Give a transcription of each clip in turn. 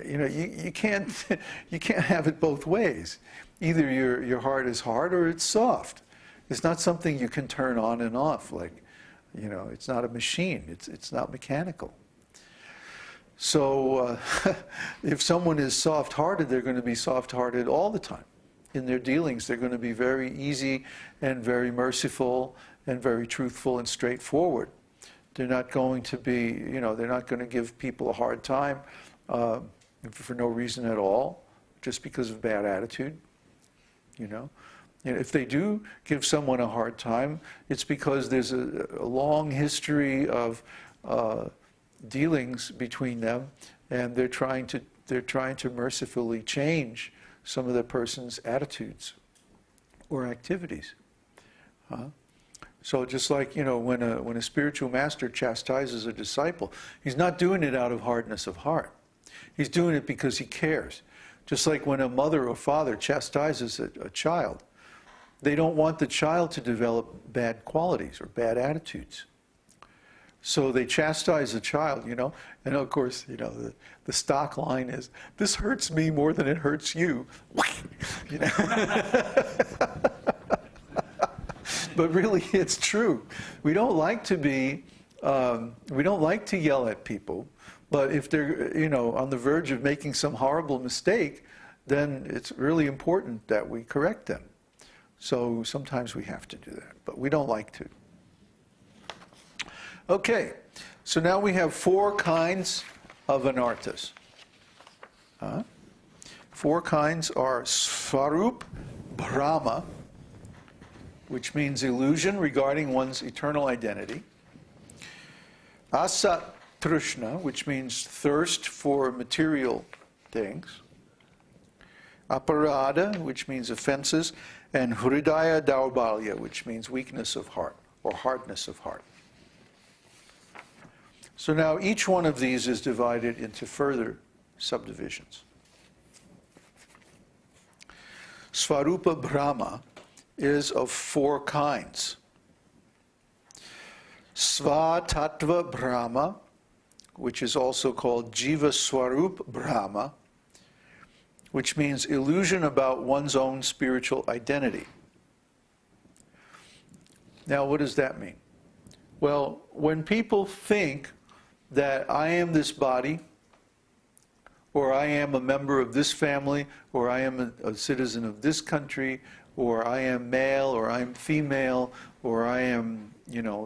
you can't you can't have it both ways. Either your heart is hard or it's soft. It's not something you can turn on and off. Like, it's not a machine. It's not mechanical. So if someone is soft-hearted, they're going to be soft-hearted all the time. In their dealings, they're going to be very easy and very merciful and very truthful and straightforward. They're not going to be, they're not going to give people a hard time for no reason at all, just because of bad attitude, If they do give someone a hard time, it's because there's a long history of dealings between them, and they're trying to mercifully change some of the person's attitudes or activities. So just like, when a spiritual master chastises a disciple, he's not doing it out of hardness of heart. He's doing it because he cares. Just like when a mother or father chastises a child, they don't want the child to develop bad qualities or bad attitudes. So they chastise the child, and of course, the stock line is, "This hurts me more than it hurts you." But really, it's true. We don't like to yell at people, but if they're, on the verge of making some horrible mistake, then it's really important that we correct them. So sometimes we have to do that, but we don't like to. Okay, so now we have 4 kinds of anarthas. 4 kinds are svarup brahma, which means illusion regarding one's eternal identity. Asat trishna, which means thirst for material things. Aparada, which means offenses. And hridaya daurbalya, which means weakness of heart or hardness of heart. So now each one of these is divided into further subdivisions. Svarupa Brahma is of 4 kinds. Svatattva Brahma, which is also called Jiva Swarup Brahma, which means illusion about one's own spiritual identity. Now, what does that mean? Well, when people think that I am this body, or I am a member of this family, or I am a citizen of this country, or I am male, or I'm female, or I am,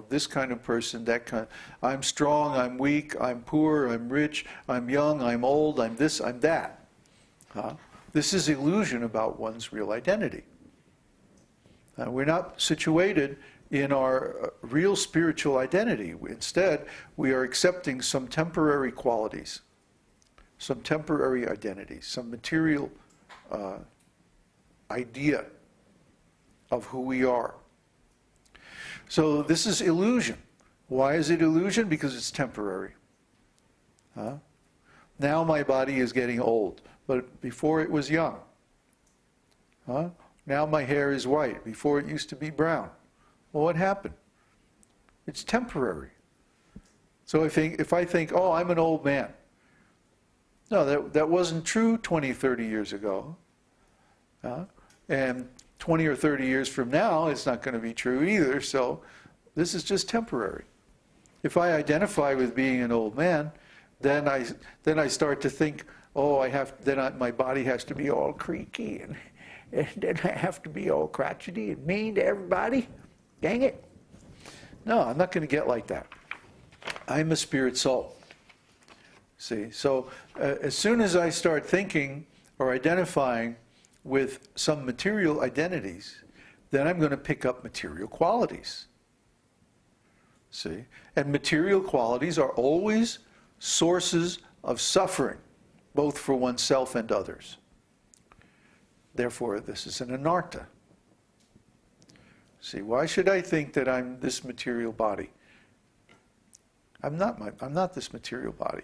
this kind of person, that kind. I'm strong, I'm weak, I'm poor, I'm rich, I'm young, I'm old, I'm this, I'm that. This is illusion about one's real identity. We're not situated in our real spiritual identity. Instead, we are accepting some temporary qualities, some temporary identities, some material idea of who we are. So this is illusion. Why is it illusion? Because it's temporary. Now my body is getting old, but before it was young. Now my hair is white, before it used to be brown. Well, what happened? It's temporary. So if I think, oh, I'm an old man. No, that wasn't true 20, 30 years ago. And 20 or 30 years from now, it's not going to be true either. So this is just temporary. If I identify with being an old man, then I start to think, oh, my body has to be all creaky, and then I have to be all crotchety and mean to everybody. Dang it. No, I'm not going to get like that. I'm a spirit soul. See, so as soon as I start thinking or identifying with some material identities, then I'm going to pick up material qualities. See? And material qualities are always sources of suffering, both for oneself and others. Therefore, this is an anartha. See, why should I think that I'm this material body? I'm not this material body.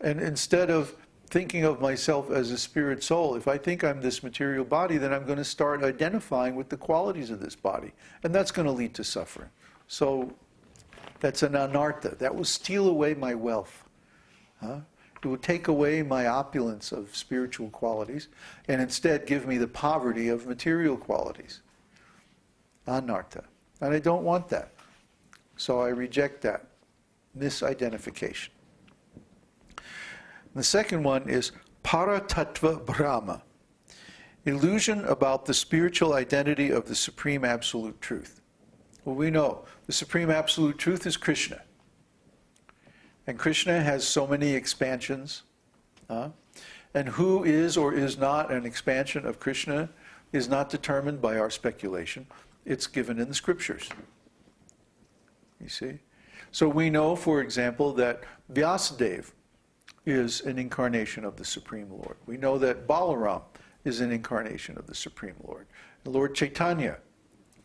And instead of thinking of myself as a spirit soul, if I think I'm this material body, then I'm going to start identifying with the qualities of this body. And that's going to lead to suffering. So that's an anartha. That will steal away my wealth. It will take away my opulence of spiritual qualities and instead give me the poverty of material qualities. Anartha. And I don't want that. So I reject that misidentification. The second one is Paratattva Brahma, illusion about the spiritual identity of the Supreme Absolute Truth. Well, we know the Supreme Absolute Truth is Krishna. And Krishna has so many expansions. And who is or is not an expansion of Krishna is not determined by our speculation. It's given in the scriptures. You see? So we know, for example, that Vyasadeva is an incarnation of the Supreme Lord. We know that Balaram is an incarnation of the Supreme Lord. Lord Chaitanya,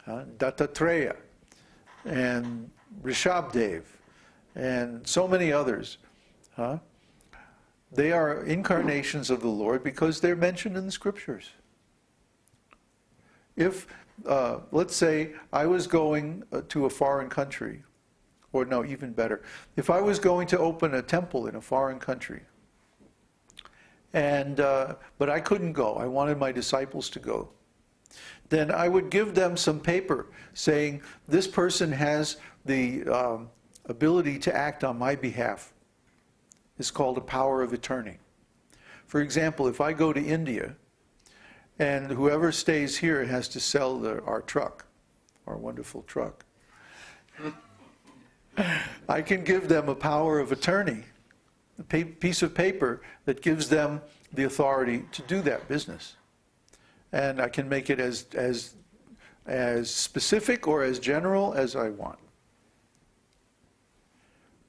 Dattatreya, and Rishabdev, and so many others. They are incarnations of the Lord because they're mentioned in the scriptures. If, let's say, I was going to a foreign country, or no, even better, if I was going to open a temple in a foreign country, and but I couldn't go, I wanted my disciples to go, then I would give them some paper saying, this person has the ability to act on my behalf. It's called a power of attorney. For example, if I go to India, and whoever stays here has to sell our truck, our wonderful truck, I can give them a power of attorney, a piece of paper that gives them the authority to do that business. And I can make it as specific or as general as I want.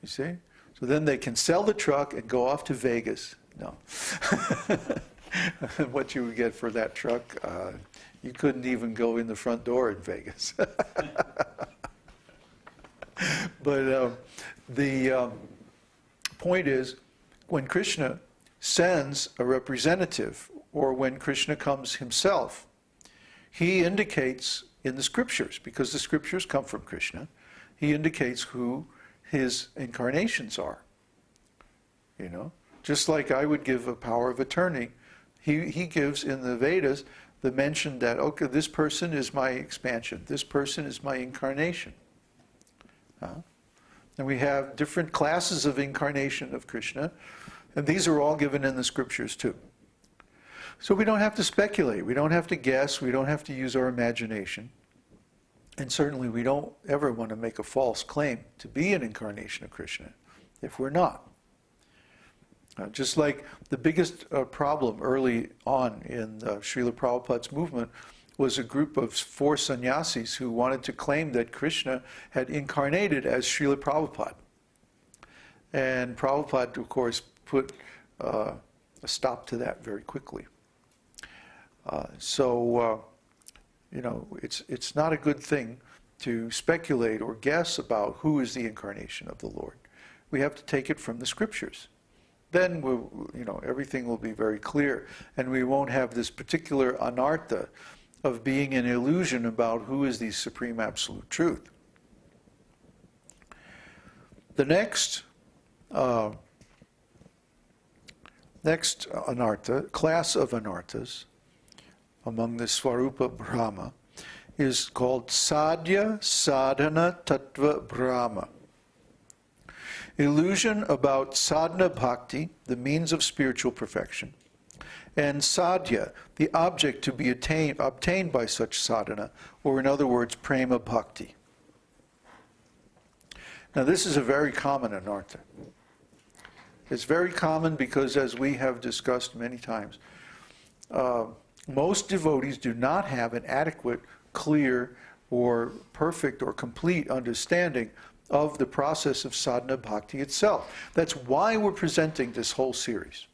You see? So then they can sell the truck and go off to Vegas. No. What you would get for that truck, you couldn't even go in the front door in Vegas. But the point is, when Krishna sends a representative, or when Krishna comes himself, he indicates in the scriptures, because the scriptures come from Krishna, he indicates who his incarnations are. You know, just like I would give a power of attorney, he gives in the Vedas the mention that, okay, this person is my expansion, this person is my incarnation. And we have different classes of incarnation of Krishna, and these are all given in the scriptures too. So we don't have to speculate, we don't have to guess, we don't have to use our imagination. And certainly we don't ever want to make a false claim to be an incarnation of Krishna if we're not. Just like the biggest problem early on in Srila Prabhupada's movement was a group of 4 sannyasis who wanted to claim that Krishna had incarnated as Srila Prabhupada. And Prabhupada, of course, put a stop to that very quickly. You know, it's not a good thing to speculate or guess about who is the incarnation of the Lord. We have to take it from the scriptures. Then you know, everything will be very clear, and we won't have this particular anartha of being an illusion about who is the Supreme Absolute Truth. The next anartha, class of anarthas, among the Svarupa Brahma, is called Sadhya Sadhana Tattva Brahma. Illusion about sadhana bhakti, the means of spiritual perfection, and sadhya, the object to be obtained by such sadhana, or in other words, prema bhakti. Now this is a very common anartha. It's very common because, as we have discussed many times, most devotees do not have an adequate, clear, or perfect or complete understanding of the process of sadhana bhakti itself. That's why we're presenting this whole series.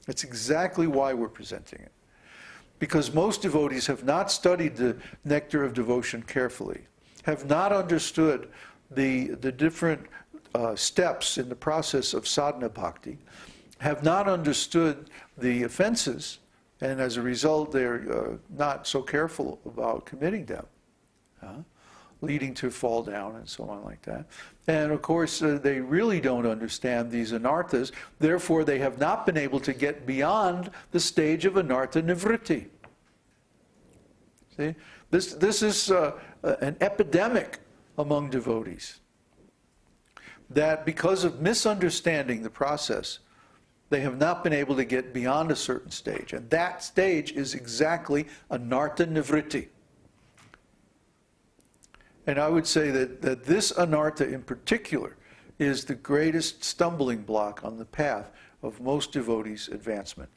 That's exactly why we're presenting it. Because most devotees have not studied the nectar of devotion carefully, have not understood the different steps in the process of sadhana bhakti, have not understood the offenses, and as a result they're not so careful about committing them. leading to fall down and so on like that. And of course, they really don't understand these anarthas, therefore they have not been able to get beyond the stage of anartha nivritti. See? This is an epidemic among devotees, that because of misunderstanding the process, they have not been able to get beyond a certain stage. And that stage is exactly anartha nivritti. And I would say that this anartha in particular is the greatest stumbling block on the path of most devotees' advancement.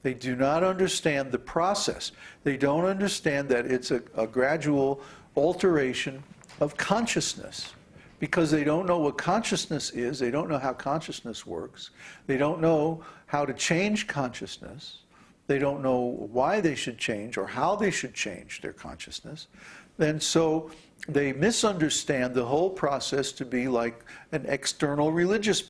They do not understand the process. They don't understand that it's a gradual alteration of consciousness, because they don't know what consciousness is, they don't know how consciousness works, they don't know how to change consciousness, they don't know why they should change or how they should change their consciousness. And so they misunderstand the whole process to be like an external religious